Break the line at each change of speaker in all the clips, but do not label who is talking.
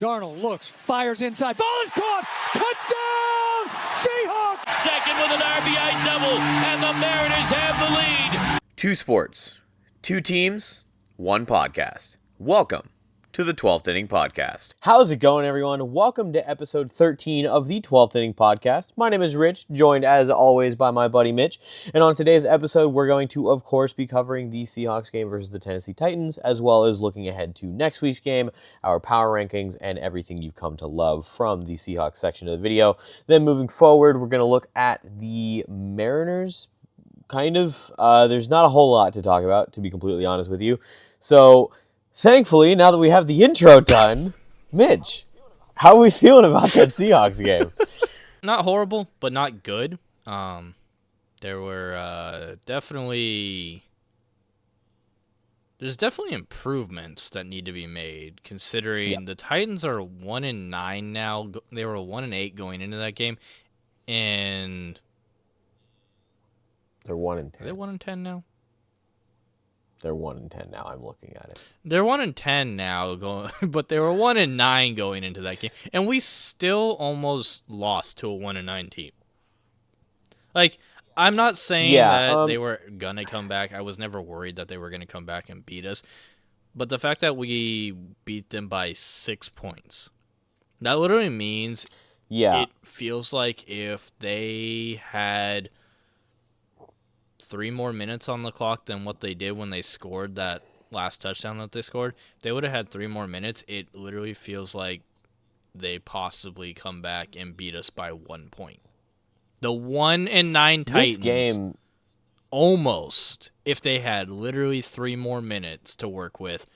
Darnold looks, fires inside, ball is caught, touchdown, Seahawks!
Second with an RBI double, and the Mariners have the lead.
2 sports, 2 teams, 1 podcast. Welcome to the 12th Inning Podcast. How's it going, everyone? Welcome to episode 13 of the 12th Inning Podcast. My name is Rich, joined as always by my buddy Mitch. And on today's episode, we're going to, of course, be covering the Seahawks game versus the Tennessee Titans, as well as looking ahead to next week's game, our power rankings, and everything you've come to love from the Seahawks section of the video. Then moving forward, we're going to look at the Mariners. There's not a whole lot to talk about, to be completely honest with you. So, thankfully, now that we have the intro done, Mitch, how are we feeling about that Seahawks game?
Not horrible, but not good. There were definitely improvements that need to be made, considering the Titans are 1-9 now. They were 1-8 going into that game, and
they're 1-10.
Are they 1-10 now?
They're 1-10 now. I'm looking at it.
They're 1-10 now, but they were 1-9 going into that game, and we still almost lost to a 1-9 team. Like, I'm not saying that they were gonna come back. I was never worried that they were gonna come back and beat us, but the fact that we beat them by 6 points, that literally means it feels like if they had 3 more minutes on the clock than what they did when they scored that last touchdown that they scored. If they would have had 3 more minutes, it literally feels like they possibly come back and beat us by 1 point. The 1-9 Titans,
this game,
almost, if they had literally 3 more minutes to work with,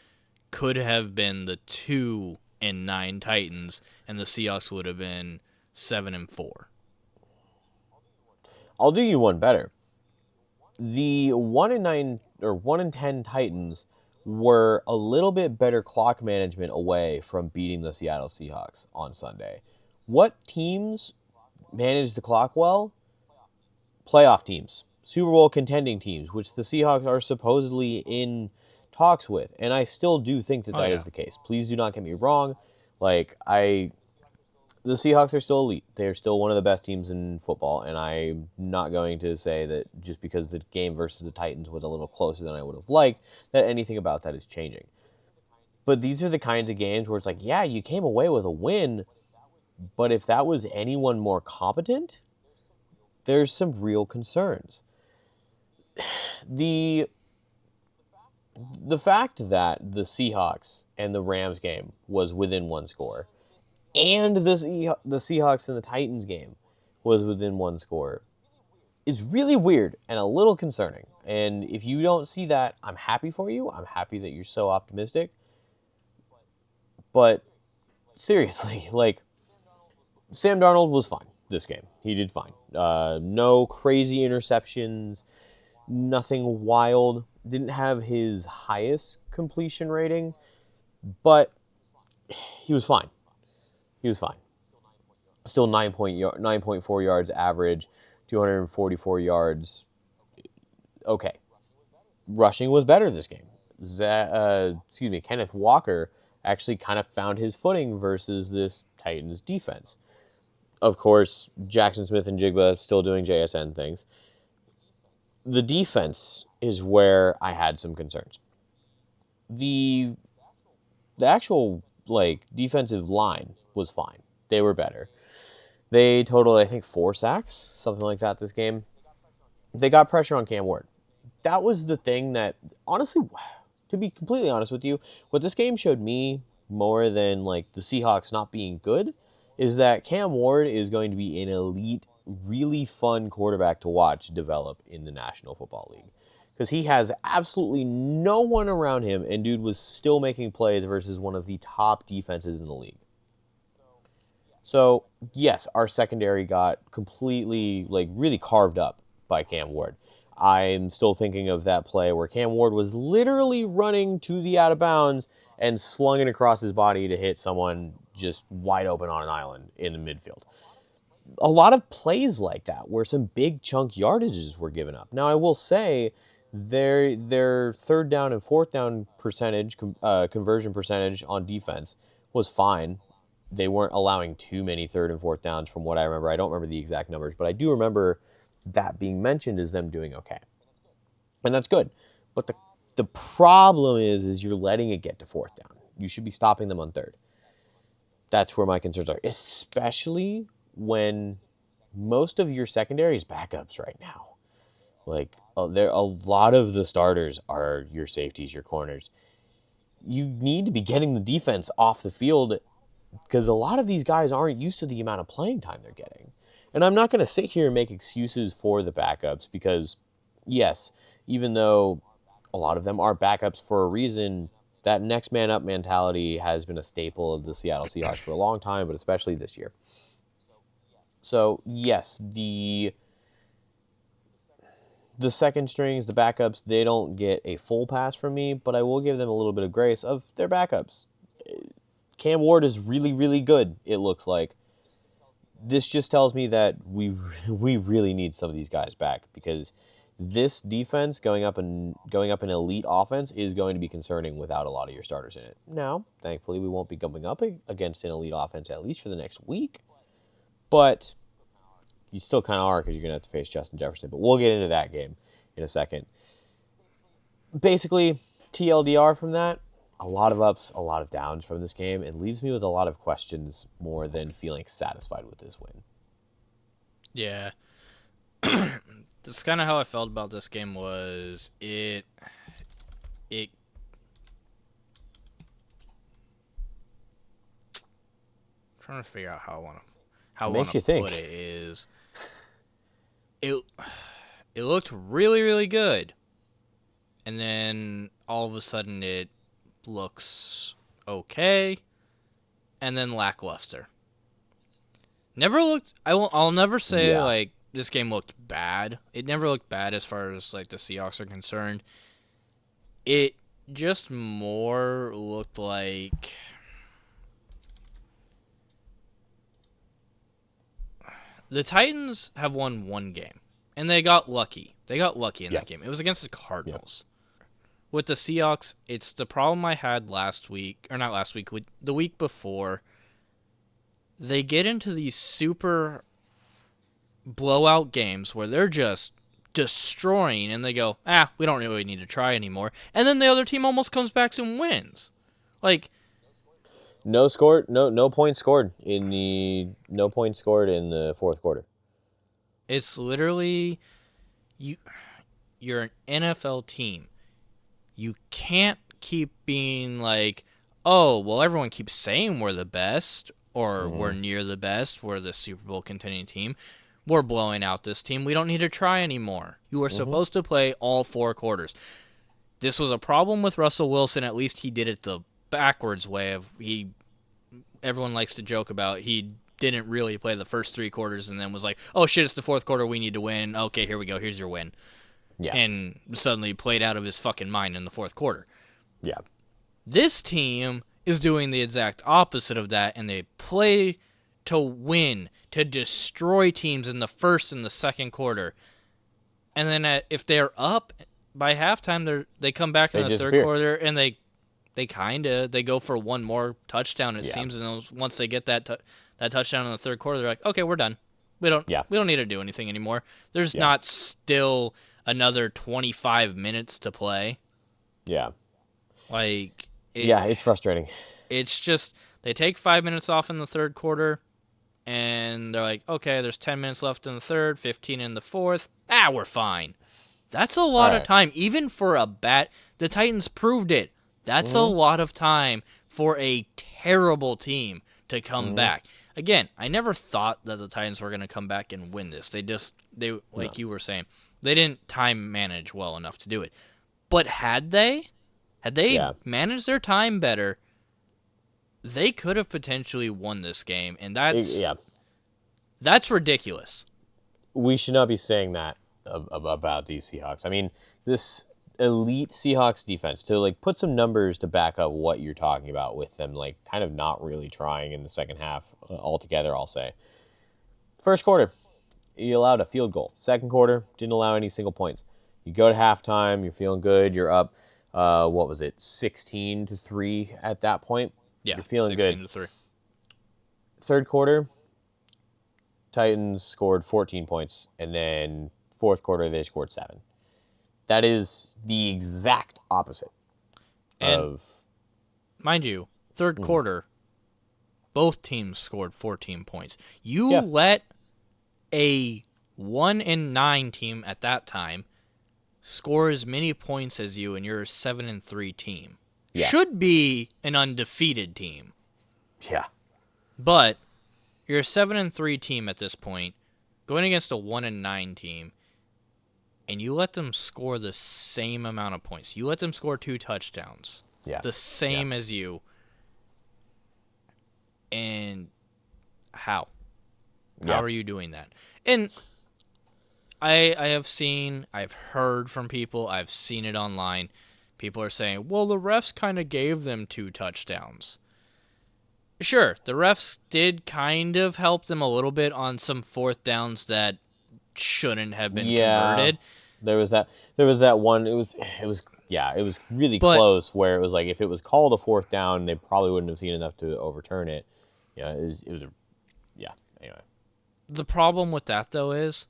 could have been the 2-9 Titans, and the Seahawks would have been 7-4.
I'll do you one better. The 1-9 or 1-10 Titans were a little bit better clock management away from beating the Seattle Seahawks on Sunday. What teams manage the clock well? Playoff teams, Super Bowl contending teams, which the Seahawks are supposedly in talks with. And I still do think that is the case. Please do not get me wrong. The Seahawks are still elite. They're still one of the best teams in football, and I'm not going to say that just because the game versus the Titans was a little closer than I would have liked, that anything about that is changing. But these are the kinds of games where it's like, yeah, you came away with a win, but if that was anyone more competent, there's some real concerns. The fact that the Seahawks and the Rams game was within 1 score, and the Seahawks and the Titans game was within 1 score, is really weird and a little concerning. And if you don't see that, I'm happy for you. I'm happy that you're so optimistic. But seriously, Sam Darnold was fine this game. He did fine. No crazy interceptions, nothing wild. Didn't have his highest completion rating, but he was fine. He was fine. Still 9.4 yards average, 244 yards. Okay. Rushing was better this game. Kenneth Walker actually kind of found his footing versus this Titans defense. Of course, Jackson Smith-Njigba still doing JSN things. The defense is where I had some concerns. The actual defensive line was fine. They were better. They totaled, I think, 4 sacks, something like that this game. They got pressure on Cam Ward. That was the thing that, honestly, to be completely honest with you, what this game showed me more than the Seahawks not being good is that Cam Ward is going to be an elite, really fun quarterback to watch develop in the National Football League. Because he has absolutely no one around him, and dude was still making plays versus one of the top defenses in the league. So, yes, our secondary got completely, really carved up by Cam Ward. I'm still thinking of that play where Cam Ward was literally running to the out of bounds and slung it across his body to hit someone just wide open on an island in the midfield. A lot of plays like that where some big chunk yardages were given up. Now, I will say their third down and fourth down percentage, conversion percentage on defense was fine. they weren't allowing too many 3rd and 4th downs from what I remember. I don't remember the exact numbers, but I do remember that being mentioned as them doing okay. And that's good. But the problem is you're letting it get to 4th down. You should be stopping them on 3rd. That's where my concerns are, especially when most of your secondary is backups right now. Like, there a lot of the starters are your safeties, your corners. You need to be getting the defense off the field because a lot of these guys aren't used to the amount of playing time they're getting. And I'm not going to sit here and make excuses for the backups because, yes, even though a lot of them are backups for a reason, that next man up mentality has been a staple of the Seattle Seahawks for a long time, but especially this year. So, yes, the second strings, the backups, they don't get a full pass from me, but I will give them a little bit of grace of their backups. Cam Ward is really, really good, it looks like. This just tells me that we really need some of these guys back because this defense going up an elite offense is going to be concerning without a lot of your starters in it. Now, thankfully, we won't be going up against an elite offense at least for the next week, but you still kind of are because you're going to have to face Justin Jefferson. But we'll get into that game in a second. Basically, TLDR from that, a lot of ups, a lot of downs from this game. It leaves me with a lot of questions more than feeling satisfied with this win.
Yeah. That's kind of how I felt about this game was trying to figure out how I want to put it is it looked really, really good. And then all of a sudden it looks okay and then lackluster. I'll never say like this game looked bad. It never looked bad as far as like the Seahawks are concerned. It just more looked like the Titans have won one game, and they got lucky. They got lucky in that game. It was against the Cardinals. With the Seahawks, it's the problem I had the week before. They get into these super blowout games where they're just destroying, and they go, we don't really need to try anymore. And then the other team almost comes back and wins. Like,
no points scored in the 4th quarter.
It's literally you're an NFL team. You can't keep being like, oh, well, everyone keeps saying we're the best or we're near the best. We're the Super Bowl contending team. We're blowing out this team. We don't need to try anymore. You were supposed to play all 4 quarters. This was a problem with Russell Wilson. At least he did it the backwards way of everyone likes to joke about he didn't really play the first 3 quarters and then was like, oh shit, it's the 4th quarter, we need to win. Okay, here we go, here's your win. Yeah. And suddenly played out of his fucking mind in the 4th quarter.
Yeah.
This team is doing the exact opposite of that, and they play to win, to destroy teams in the 1st and the 2nd quarter. And then if they're up by halftime, they come back in the 3rd quarter, and they go for one more touchdown, it seems, and once they get that touchdown in the 3rd quarter, they're like, okay, we're done. We don't need to do anything anymore. There's not still another 25 minutes to play. Yeah. Like,
it's frustrating.
It's just they take 5 minutes off in the 3rd quarter, and they're like, okay, there's 10 minutes left in the 3rd, 15 in the 4th. We're fine. That's a lot of time, even for a bat. The Titans proved it. That's a lot of time for a terrible team to come back. Again, I never thought that the Titans were going to come back and win this. You were saying, they didn't time manage well enough to do it. But had they managed their time better, they could have potentially won this game, and that's ridiculous.
We should not be saying that about these Seahawks. I mean, this elite Seahawks defense, to like put some numbers to back up what you're talking about with them, like kind of not really trying in the second half altogether, I'll say. 1st quarter, you allowed a field goal. 2nd quarter, didn't allow any single points. You go to halftime, you're feeling good, you're up, 16-3 at that point.
Yeah,
you're feeling good.
16-3.
third quarter, Titans scored 14 points, and then fourth quarter they scored 7. That is the exact opposite
and mind you, third quarter, both teams scored 14 points. You let a 1-9 team at that time score as many points as you, and you're a 7-3 team. Yeah. Should be an undefeated team.
Yeah.
But you're a 7-3 team at this point, going against a 1-9 team, and you let them score the same amount of points. You let them score 2 touchdowns.
Yeah.
The same as you. And how? How are you doing that? And I've heard from people, I've seen it online. People are saying, well, the refs kind of gave them 2 touchdowns. Sure, the refs did kind of help them a little bit on some fourth downs that shouldn't have been converted.
There was that one. It was really close where it was like if it was called a fourth down, they probably wouldn't have seen enough to overturn it. Anyway.
The problem with that though is,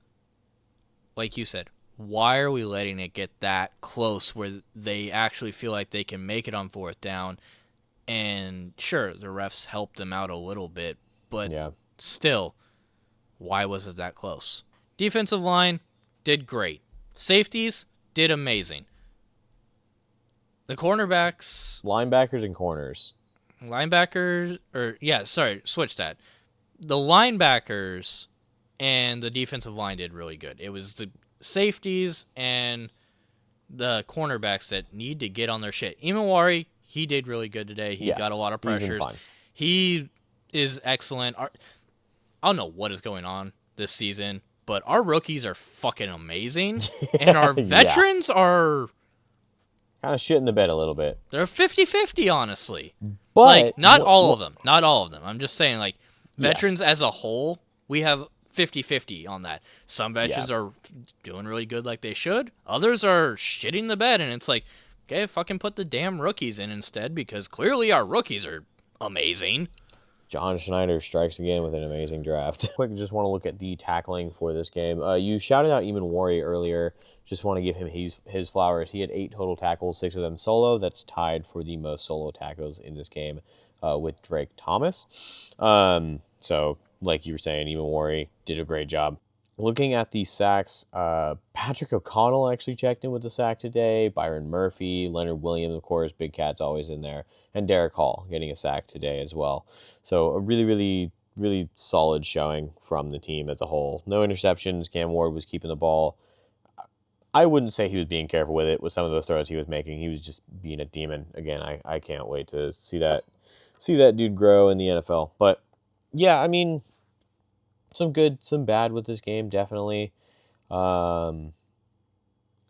like you said, why are we letting it get that close where they actually feel like they can make it on fourth down? And sure, the refs helped them out a little bit, but still, why was it that close? Defensive line did great. Safeties did amazing. The cornerbacks...
Linebackers and corners.
Switch that. The linebackers and the defensive line did really good. It was the safeties and the cornerbacks that need to get on their shit. Imawari, he did really good today. He got a lot of pressures. He is excellent. I don't know what is going on this season, but our rookies are fucking amazing. And our veterans are...
kind of shit in the bed a little bit.
They're 50-50, honestly.
But
not all of them. Not all of them. I'm just saying, veterans as a whole, we have 50-50 on that. Some veterans are doing really good like they should. Others are shitting the bed, and it's like, okay, fucking put the damn rookies in instead, because clearly our rookies are amazing.
John Schneider strikes again with an amazing draft. Quick, just want to look at the tackling for this game. You shouted out Imawari earlier. Just want to give him his flowers. He had 8 total tackles, 6 of them solo. That's tied for the most solo tackles in this game with Drake Thomas. So, like you were saying, Imawari did a great job. Looking at the sacks, Patrick O'Connell actually checked in with the sack today. Byron Murphy, Leonard Williams, of course, Big Cat's always in there. And Derek Hall getting a sack today as well. So a really, really, really solid showing from the team as a whole. No interceptions. Cam Ward was keeping the ball. I wouldn't say he was being careful with it with some of those throws he was making. He was just being a demon. Again, I can't wait to see that dude grow in the NFL. But, yeah, I mean... some good, some bad with this game, definitely. It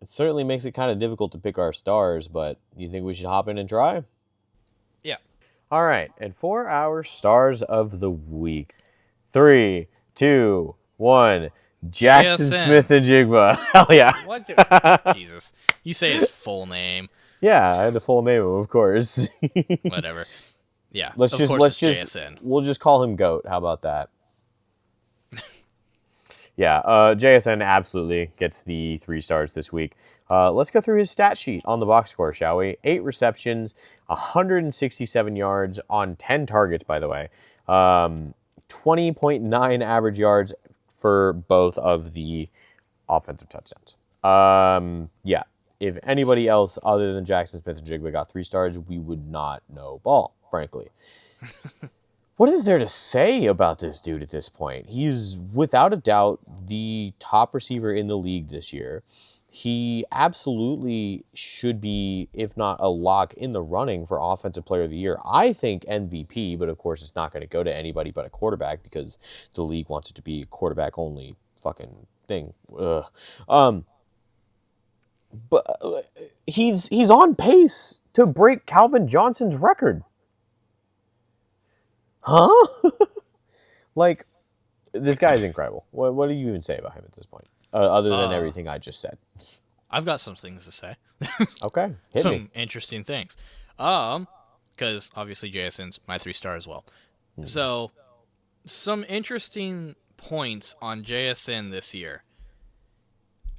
certainly makes it kind of difficult to pick our stars, but you think we should hop in and try?
Yeah.
All right, and for our stars of the week, 3, 2, 1, Jackson Smith-Njigba. Hell yeah.
What? Jesus. You say his full name.
Yeah, I had the full name, of course.
Whatever. Yeah.
Let's just
JSN.
We'll just call him GOAT. How about that? Yeah, JSN absolutely gets the 3 stars this week. Let's go through his stat sheet on the box score, shall we? 8 receptions, 167 yards on 10 targets, by the way. 20.9 average yards for both of the offensive touchdowns. Yeah, if anybody else other than Jackson Smith-Njigba got 3 stars, we would not know ball, frankly. What is there to say about this dude at this point? He's, without a doubt, the top receiver in the league this year. He absolutely should be, if not a lock, in the running for Offensive Player of the Year. I think MVP, but of course it's not going to go to anybody but a quarterback because the league wants it to be a quarterback-only fucking thing. Ugh. But he's on pace to break Calvin Johnson's record. Huh? Like, this guy is incredible. What do you even say about him at this point? Other than everything I just said.
I've got some things to say.
Okay, hit
some
me.
interesting things. Because obviously JSN's my 3 star as well. So, some interesting points on JSN this year.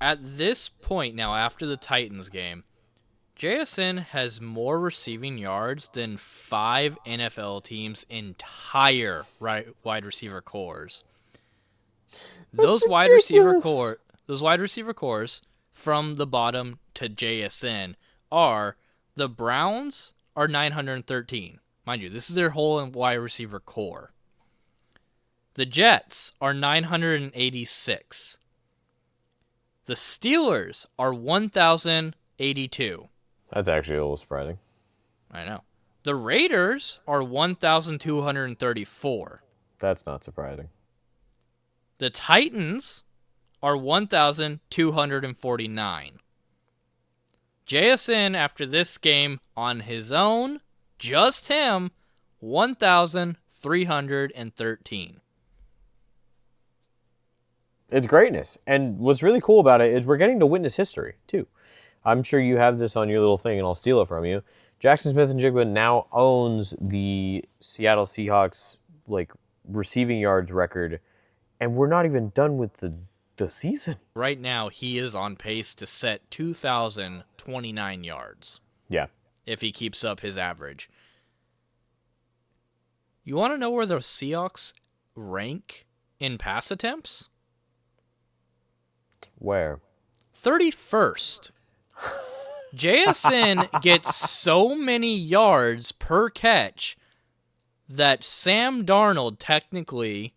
At this point now, after the Titans game, JSN has more receiving yards than 5 NFL teams' entire wide receiver cores. Those wide receiver cores from the bottom to JSN are the Browns are 913. Mind you, this is their whole wide receiver core. The Jets are 986. The Steelers are 1,082.
That's actually a little surprising.
I know. The Raiders are 1,234.
That's not surprising.
The Titans are 1,249. JSN, after this game, on his own, just him, 1,313.
It's greatness. And what's really cool about it is we're getting to witness history, too. I'm sure you have this on your little thing, and I'll steal it from you. Jackson Smith-Njigba now owns the Seattle Seahawks receiving yards record, and we're not even done with the season.
Right now, he is on pace to set 2,029 yards.
Yeah.
If he keeps up his average. You want to know where the Seahawks rank in pass attempts?
Where?
31st. JSN gets so many yards per catch that Sam Darnold technically,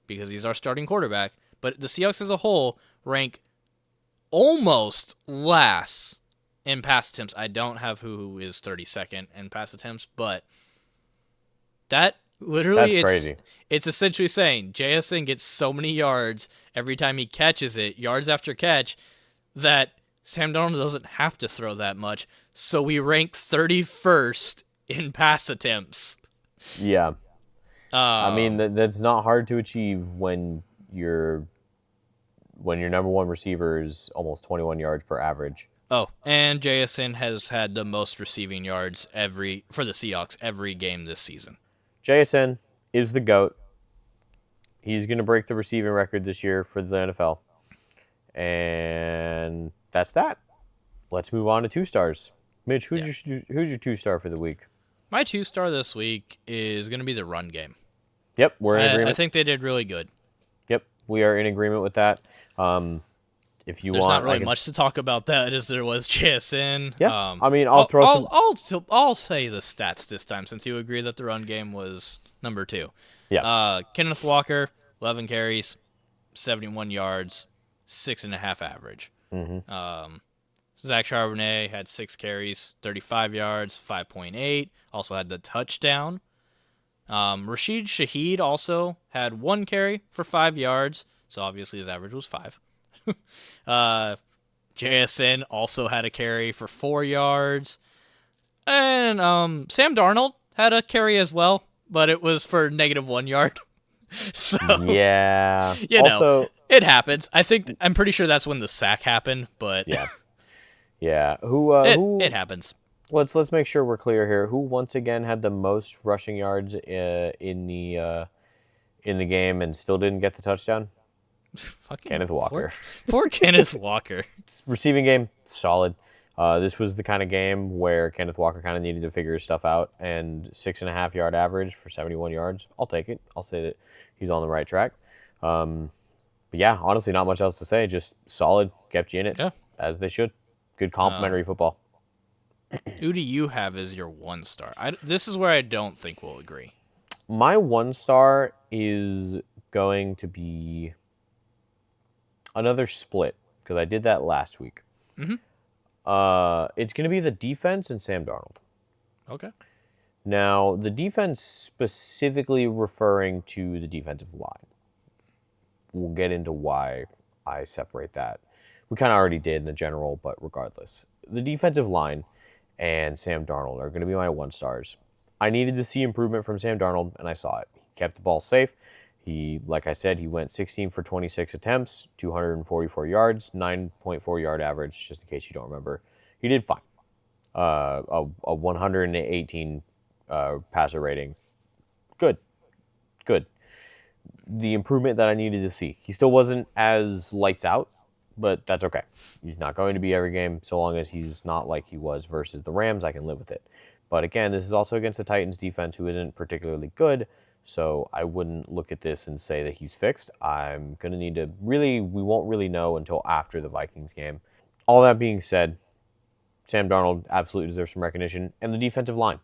because he's our starting quarterback, but the Seahawks as a whole rank almost last in pass attempts. I don't have who is 32nd in pass attempts, but that literally
That's crazy.
It's essentially saying JSN gets so many yards every time he catches it, yards after catch, that Sam Darnold doesn't have to throw that much, so we rank 31st in pass attempts.
Yeah. I mean, that's not hard to achieve when your number one receiver is almost 21 yards per average.
Oh, and JSN has had the most receiving yards for the Seahawks every game this season.
JSN is the GOAT. He's going to break the receiving record this year for the NFL. And that's that. Let's move on to 2-stars. Mitch, who's your 2-star for the week?
My 2-star this week is going to be the run game.
Yep, we're in agreement.
I think they did really good.
Yep, we are in agreement with that. If you
There's
want,
not really much to talk about that as there was JSN.
Yeah, I mean, I'll
say the stats this time since you agree that the run game was number 2.
Yeah.
Kenneth Walker, 11 carries, 71 yards, 6.5 average.
Mm-hmm.
Zach Charbonnet had 6 carries, 35 yards, 5.8. Also had the touchdown. Rashid Shaheed also had 1 carry for 5 yards, so obviously his average was 5. JSN also had a carry for 4 yards. And Sam Darnold had a carry as well, but it was for -1 yard. So
yeah.
It happens. I'm pretty sure that's when the sack happened, but
yeah. It
happens.
Let's make sure we're clear here. Who once again had the most rushing yards in the game and still didn't get the touchdown? Kenneth Walker.
Poor Kenneth Walker.
Receiving game, solid. This was the kind of game where Kenneth Walker kind of needed to figure his stuff out, and 6.5 yard average for 71 yards. I'll take it. I'll say that he's on the right track. But yeah, honestly, not much else to say. Just solid, kept you in it, as they should. Good complimentary football.
Who do you have as your 1-star? This is where I don't think we'll agree.
My 1-star is going to be another split, because I did that last week.
Mm-hmm.
It's going to be the defense and Sam Darnold.
Okay.
Now, the defense specifically referring to the defensive line. We'll get into why I separate that. We kind of already did in the general, but regardless. The defensive line and Sam Darnold are going to be my 1-stars. I needed to see improvement from Sam Darnold, and I saw it. He kept the ball safe. Like I said, he went 16 for 26 attempts, 244 yards, 9.4 yard average, just in case you don't remember. He did fine. A 118 passer rating. Good. the improvement that I needed to see. He still wasn't as lights out, but that's okay. He's not going to be every game, so long as he's not like he was versus the Rams, I can live with it. But again, this is also against the Titans defense, who isn't particularly good, so I wouldn't look at this and say that he's fixed. I'm going to need to we won't really know until after the Vikings game. All that being said, Sam Darnold absolutely deserves some recognition, and the defensive line.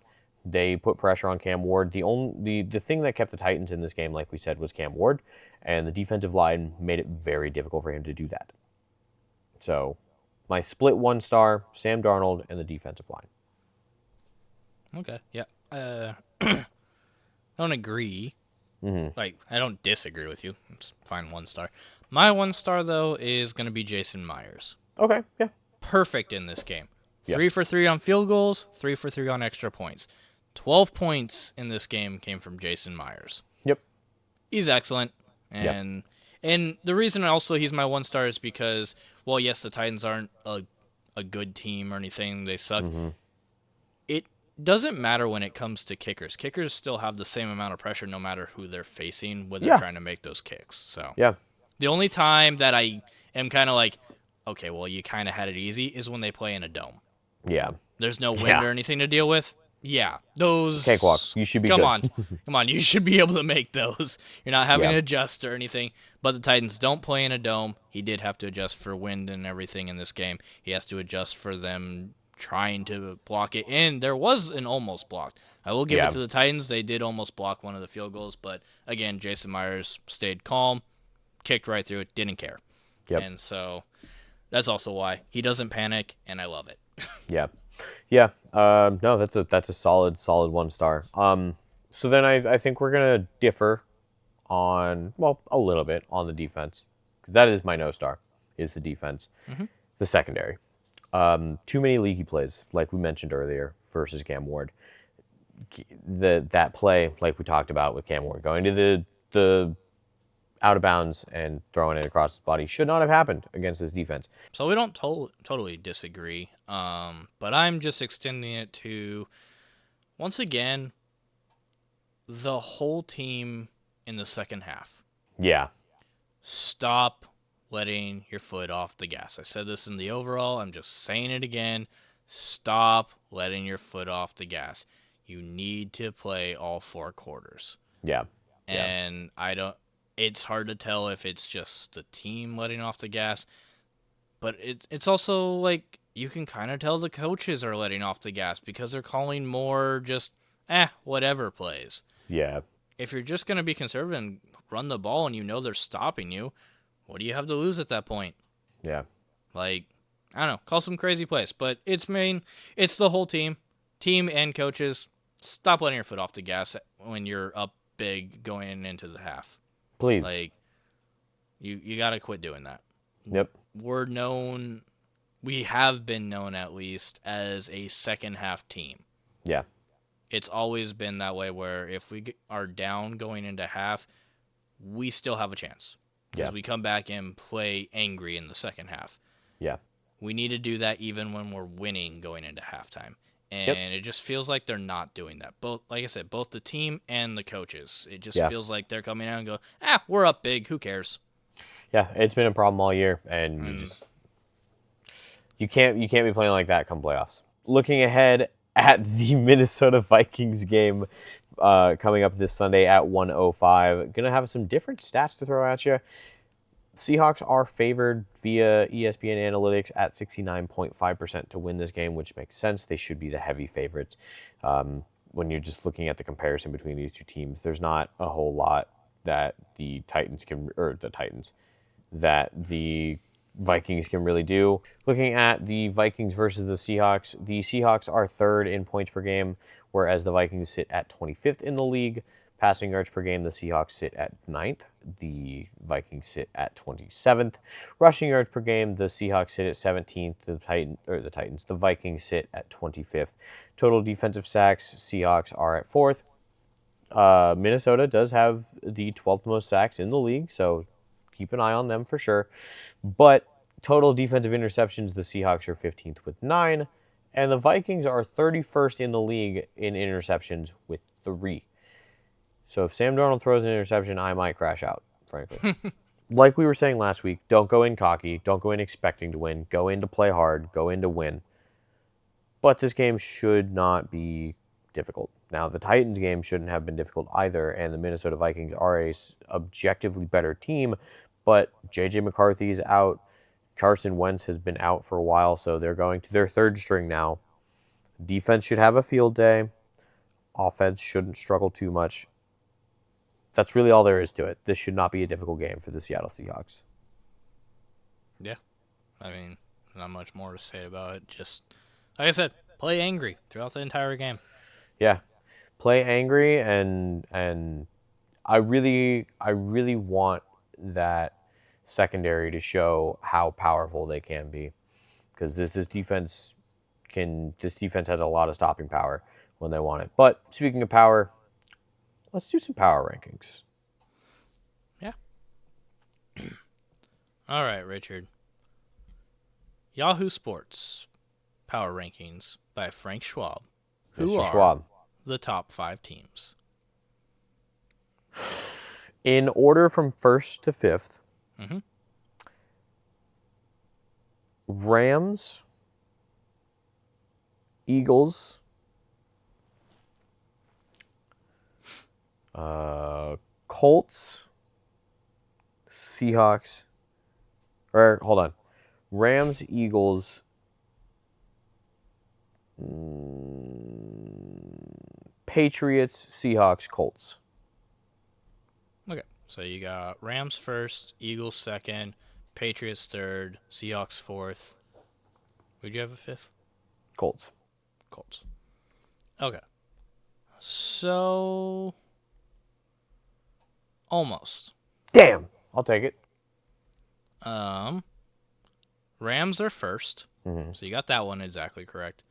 They put pressure on Cam Ward. The thing that kept the Titans in this game, like we said, was Cam Ward, and the defensive line made it very difficult for him to do that. So, my split 1-star, Sam Darnold, and the defensive line.
Okay, yeah. I don't agree.
Mm-hmm.
Like, I don't disagree with you. It's fine 1-star. My 1-star, though, is going to be Jason Myers.
Okay, yeah.
Perfect in this game.
Yep.
3 for 3 on field goals, 3 for 3 on extra points. 12 points in this game came from Jason Myers.
Yep.
He's excellent. And the reason also he's my 1-star is because, well, yes, the Titans aren't a good team or anything. They suck.
Mm-hmm.
It doesn't matter when it comes to kickers. Kickers still have the same amount of pressure no matter who they're facing when they're trying to make those kicks. So the only time that I am kind of like, okay, well, you kind of had it easy is when they play in a dome.
Yeah.
There's no wind or anything to deal with. Yeah, those
cakewalk. You should be
come
good.
Come on. You should be able to make those. You're not having to adjust or anything. But the Titans don't play in a dome. He did have to adjust for wind and everything in this game. He has to adjust for them trying to block it. And there was an almost block. I will give it to the Titans. They did almost block one of the field goals. But again, Jason Myers stayed calm, kicked right through it, didn't care.
Yep.
And so that's also why he doesn't panic, and I love it.
Yeah. No, that's a solid 1-star. So then I think we're gonna differ on a little bit on the defense, because that is my no-star, is the defense.
Mm-hmm.
The secondary. Too many leaky plays, like we mentioned earlier, versus Cam Ward. That play, like we talked about with Cam Ward, going to the out of bounds and throwing it across his body, should not have happened against this defense.
So we don't totally disagree, but I'm just extending it to, once again, the whole team in the second half.
Yeah.
Stop letting your foot off the gas. I said this in the overall. I'm just saying it again. Stop letting your foot off the gas. You need to play all 4 quarters.
Yeah.
And it's hard to tell if it's just the team letting off the gas, but it's also like you can kind of tell the coaches are letting off the gas because they're calling more just whatever plays.
Yeah.
If you're just going to be conservative and run the ball and you know they're stopping you, what do you have to lose at that point?
Yeah.
Like, I don't know, call some crazy plays, but it's the whole team and coaches. Stop letting your foot off the gas when you're up big going into the half.
Please.
Like, you got to quit doing that.
Yep.
We have been known at least as a second half team.
Yeah.
It's always been that way where if we are down going into half, we still have a chance. Because we come back and play angry in the second half.
Yeah.
We need to do that even when we're winning going into halftime. And it just feels like they're not doing that. Both, like I said, both the team and the coaches. It just feels like they're coming out and go, we're up big. Who cares? Yeah,
it's been a problem all year, and you can't be playing like that come playoffs. Looking ahead at the Minnesota Vikings game coming up this Sunday at 1:05, gonna have some different stats to throw at you. Seahawks are favored via ESPN Analytics at 69.5% to win this game, which makes sense. They should be the heavy favorites. When you're just looking at the comparison between these two teams, there's not a whole lot that the Vikings can really do. Looking at the Vikings versus the Seahawks are third in points per game, whereas the Vikings sit at 25th in the league. Passing yards per game, the Seahawks sit at 9th. The Vikings sit at 27th. Rushing yards per game, the Seahawks sit at 17th. The Vikings sit at 25th. Total defensive sacks, Seahawks are at 4th. Minnesota does have the 12th most sacks in the league, so keep an eye on them for sure. But total defensive interceptions, the Seahawks are 15th with 9. And the Vikings are 31st in the league in interceptions with 3. So if Sam Darnold throws an interception, I might crash out, frankly. Like we were saying last week, don't go in cocky. Don't go in expecting to win. Go in to play hard. Go in to win. But this game should not be difficult. Now, the Titans game shouldn't have been difficult either, and the Minnesota Vikings are a objectively better team, but J.J. McCarthy's out. Carson Wentz has been out for a while, so they're going to their third string now. Defense should have a field day. Offense shouldn't struggle too much. That's really all there is to it. This should not be a difficult game for the Seattle Seahawks.
Yeah. I mean, not much more to say about it. Just, like I said, play angry throughout the entire game.
Yeah. Play angry, and I really want that secondary to show how powerful they can be. Because this defense has a lot of stopping power when they want it. But speaking of power, let's do some power rankings.
Yeah. All right, Richard. Yahoo Sports Power Rankings by Frank Schwab. Who are the top 5 teams?
In order from first to fifth, Rams, Eagles, Colts, Seahawks, or hold on, Rams, Eagles, Patriots, Seahawks, Colts.
Okay, so you got Rams first, Eagles second, Patriots third, Seahawks fourth. Would you have a fifth?
Colts.
Okay. So, almost.
Damn, I'll take it.
Rams are first, so you got that one exactly correct.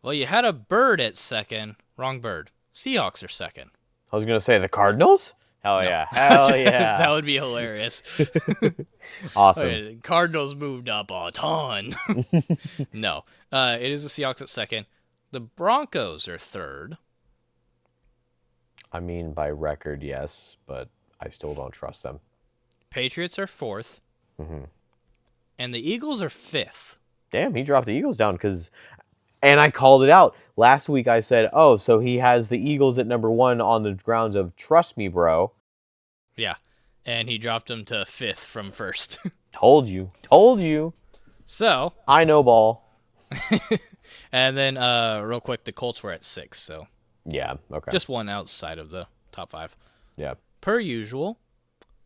Well, you had a bird at second. Wrong bird. Seahawks are second.
I was going to say the Cardinals? Hell yeah. Hell yeah.
That would be hilarious.
Awesome.
Okay, Cardinals moved up a ton. No. It is the Seahawks at second. The Broncos are third.
I mean, by record, yes, but I still don't trust them.
Patriots are fourth. And the Eagles are fifth.
Damn, he dropped the Eagles down and I called it out. Last week I said, oh, so he has the Eagles at number 1 on the grounds of trust me, bro.
Yeah, and he dropped them to fifth from first.
Told you.
So.
I know ball.
And then, real quick, the Colts were at 6, so.
Yeah, okay.
Just one outside of the top 5.
Yeah.
Per usual,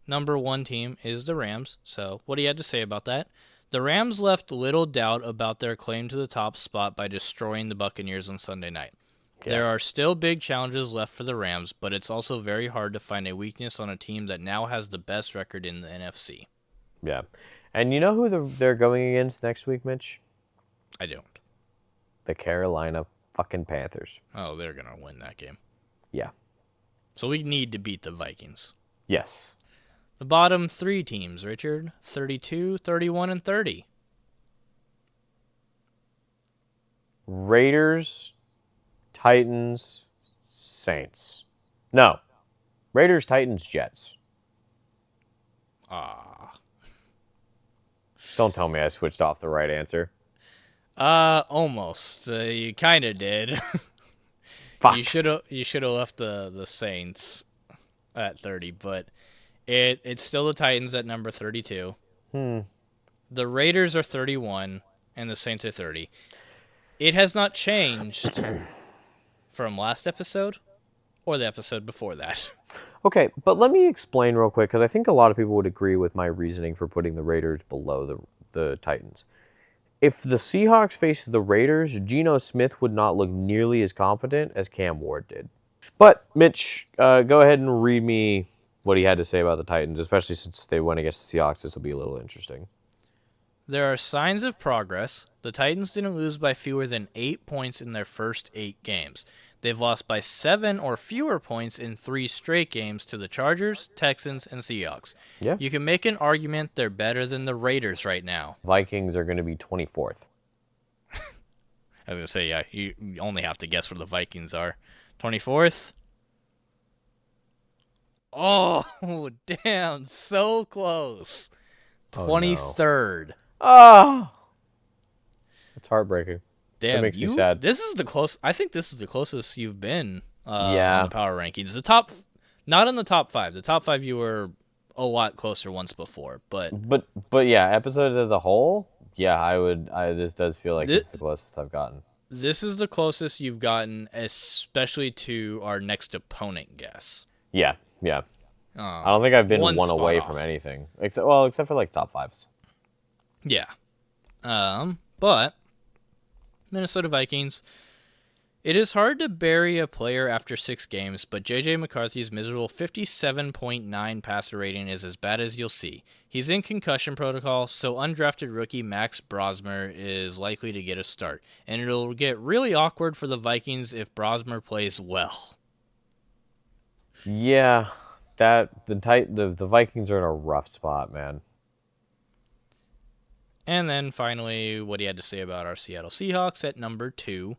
number 1 team is the Rams, so what do you have to say about that? The Rams left little doubt about their claim to the top spot by destroying the Buccaneers on Sunday night. Yeah. There are still big challenges left for the Rams, but it's also very hard to find a weakness on a team that now has the best record in the NFC.
Yeah. And you know who they're going against next week, Mitch?
I don't.
The Carolina fucking Panthers.
Oh, they're going to win that game.
Yeah.
So we need to beat the Vikings.
Yes.
The bottom 3 teams, Richard, 32, 31, and 30.
Raiders, Titans, Saints. No. Raiders, Titans, Jets. Don't tell me I switched off the right answer.
Almost. You kind of did.
Fuck.
You should have left the Saints at 30, but it's still the Titans at number 32. The Raiders are 31, and the Saints are 30. It has not changed from last episode or the episode before that.
Okay, but let me explain real quick, because I think a lot of people would agree with my reasoning for putting the Raiders below the Titans. If the Seahawks faced the Raiders, Geno Smith would not look nearly as competent as Cam Ward did. But, Mitch, go ahead and read me what he had to say about the Titans, especially since they went against the Seahawks. This will be a little interesting.
There are signs of progress. The Titans didn't lose by fewer than 8 points in their first 8 games. They've lost by 7 or fewer points in 3 straight games to the Chargers, Texans, and Seahawks.
Yeah.
You can make an argument they're better than the Raiders right now.
Vikings are going to be 24th.
I was going to say, yeah, you only have to guess where the Vikings are. 24th? Oh, damn. So close.
Oh, no.
23rd.
Oh, it's heartbreaking. That
Damn,
makes me sad.
This is the close. I think this is the closest you've been
Yeah.
on the power rankings. The top, not in the top 5. The top 5 you were a lot closer once before, but
yeah, episodes as a whole, yeah, this does feel like it's the closest I've gotten.
this is the closest you've gotten, especially to our next opponent guess.
Yeah. I don't think I've been one away
off
from anything, except for like top 5s.
Yeah. But Minnesota Vikings. It is hard to bury a player after 6 games, but J.J. McCarthy's miserable 57.9 passer rating is as bad as you'll see. He's in concussion protocol, so undrafted rookie Max Brosmer is likely to get a start, and it'll get really awkward for the Vikings if Brosmer plays well.
Yeah, the Vikings are in a rough spot, man.
And then finally, what he had to say about our Seattle Seahawks at number 2.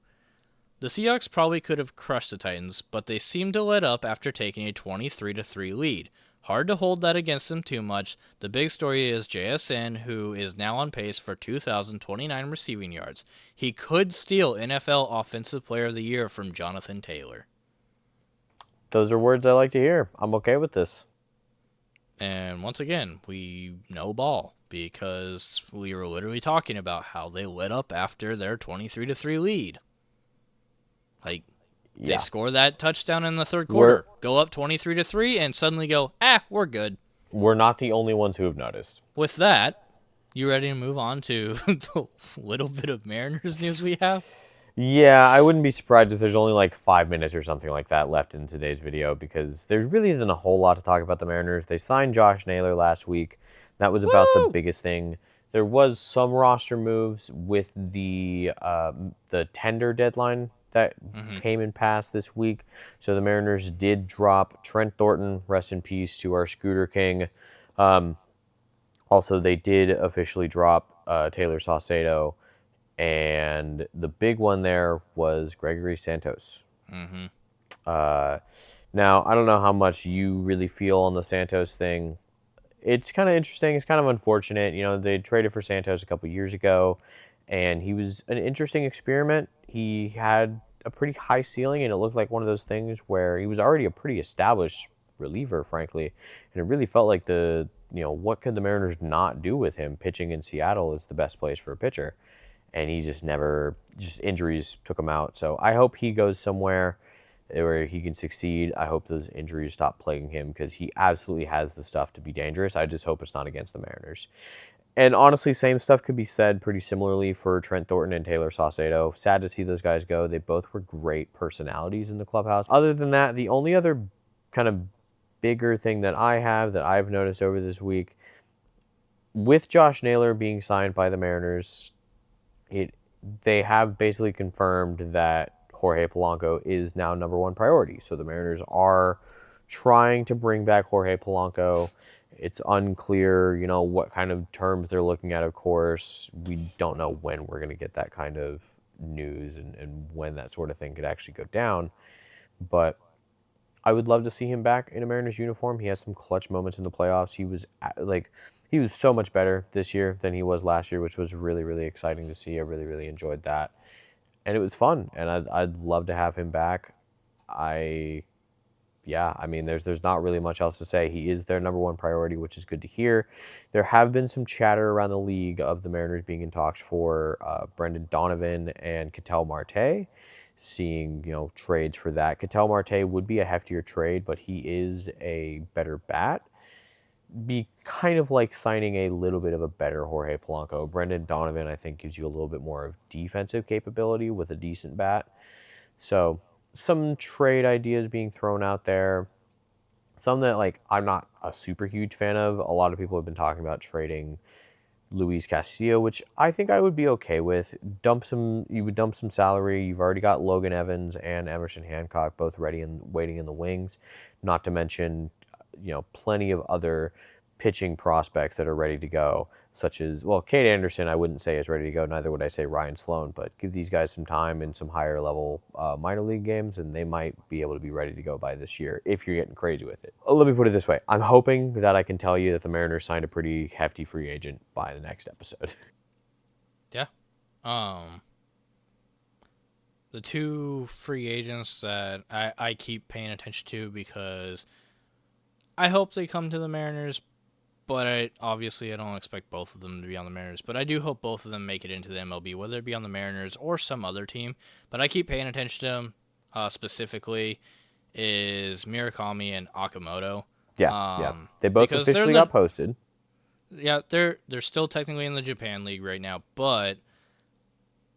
The Seahawks probably could have crushed the Titans, but they seemed to let up after taking a 23-3 lead. Hard to hold that against them too much. The big story is JSN, who is now on pace for 2,029 receiving yards. He could steal NFL Offensive Player of the Year from Jonathan Taylor.
Those are words I like to hear. I'm okay with this.
And once again, we know ball because we were literally talking about how they lit up after their 23-3 lead. Like, they score that touchdown in the third quarter, go up 23-3, and suddenly go, we're good.
We're not the only ones who have noticed.
With that, you ready to move on to the little bit of Mariners news we have?
Yeah, I wouldn't be surprised if there's only like 5 minutes or something like that left in today's video, because there really isn't a whole lot to talk about the Mariners. They signed Josh Naylor last week. That was about the biggest thing. There was some roster moves with the tender deadline that came and passed this week. So the Mariners did drop Trent Thornton, rest in peace to our Scooter King. Also, they did officially drop Taylor Saucedo. And the big one there was Gregory Santos. Now, I don't know how much you really feel on the Santos thing. It's kind of interesting. It's kind of unfortunate. You know, they traded for Santos a couple years ago, and he was an interesting experiment. He had a pretty high ceiling, and it looked like one of those things where he was already a pretty established reliever, frankly. And it really felt like what could the Mariners not do with him? Pitching in Seattle is the best place for a pitcher. And he just injuries took him out. So I hope he goes somewhere where he can succeed. I hope those injuries stop plaguing him, because he absolutely has the stuff to be dangerous. I just hope it's not against the Mariners. And honestly, same stuff could be said pretty similarly for Trent Thornton and Taylor Saucedo. Sad to see those guys go. They both were great personalities in the clubhouse. Other than that, the only other kind of bigger thing that I've noticed over this week, with Josh Naylor being signed by the Mariners, they have basically confirmed that Jorge Polanco is now number 1 priority. So the Mariners are trying to bring back Jorge Polanco. It's unclear, what kind of terms they're looking at, of course. We don't know when we're going to get that kind of news and when that sort of thing could actually go down. But I would love to see him back in a Mariners uniform. He has some clutch moments in the playoffs. He was so much better this year than he was last year, which was really, really exciting to see. I really, really enjoyed that. And it was fun, and I'd love to have him back. There's not really much else to say. He is their number 1 priority, which is good to hear. There have been some chatter around the league of the Mariners being in talks for Brendan Donovan and Ketel Marte, seeing, trades for that. Ketel Marte would be a heftier trade, but he is a better bat. Be kind of like signing a little bit of a better Jorge Polanco. Brendan Donovan, I think, gives you a little bit more of defensive capability with a decent bat. So some trade ideas being thrown out there. Some that I'm not a super huge fan of. A lot of people have been talking about trading Luis Castillo, which I think I would be okay with. You would dump some salary. You've already got Logan Evans and Emerson Hancock both ready and waiting in the wings. Not to mention, plenty of other pitching prospects that are ready to go, such as, well, Cade Anderson I wouldn't say is ready to go, neither would I say Ryan Sloan, but give these guys some time in some higher level minor league games, and they might be able to be ready to go by this year if you're getting crazy with it. Let me put it this way. I'm hoping that I can tell you that the Mariners signed a pretty hefty free agent by the next episode.
Yeah. The two free agents that I keep paying attention to because I hope they come to the Mariners, but obviously I don't expect both of them to be on the Mariners. But I do hope both of them make it into the MLB, whether it be on the Mariners or some other team. But I keep paying attention to them. Specifically, is Murakami and Okamoto.
Yeah. They both officially got posted.
Yeah, they're still technically in the Japan League right now, but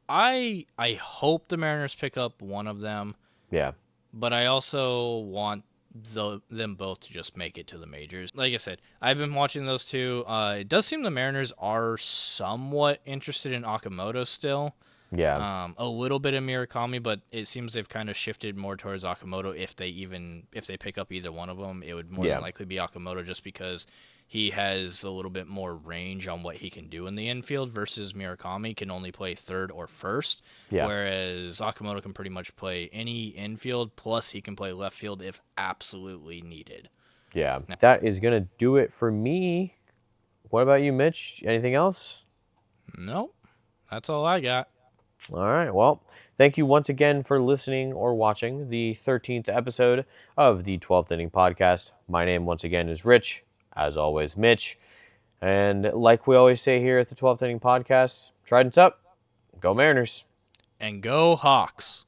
I hope the Mariners pick up one of them.
Yeah.
But I also want them both to just make it to the majors. Like I said, I've been watching those two. It does seem the Mariners are somewhat interested in Okamoto still.
Yeah.
A little bit of Murakami, but it seems they've kind of shifted more towards Okamoto. If they pick up either one of them, it would more than likely be Okamoto, just because he has a little bit more range on what he can do in the infield versus Murakami can only play third or first.
Yeah.
Whereas Okamoto can pretty much play any infield, plus he can play left field if absolutely needed.
Yeah. That is going to do it for me. What about you, Mitch? Anything else?
Nope. That's all I got.
All right. Well, thank you once again for listening or watching the 13th episode of the 12th Inning Podcast. My name, once again, is Rich. As always, Mitch. And like we always say here at the 12th Inning Podcast, Trident's up. Go Mariners.
And go Hawks.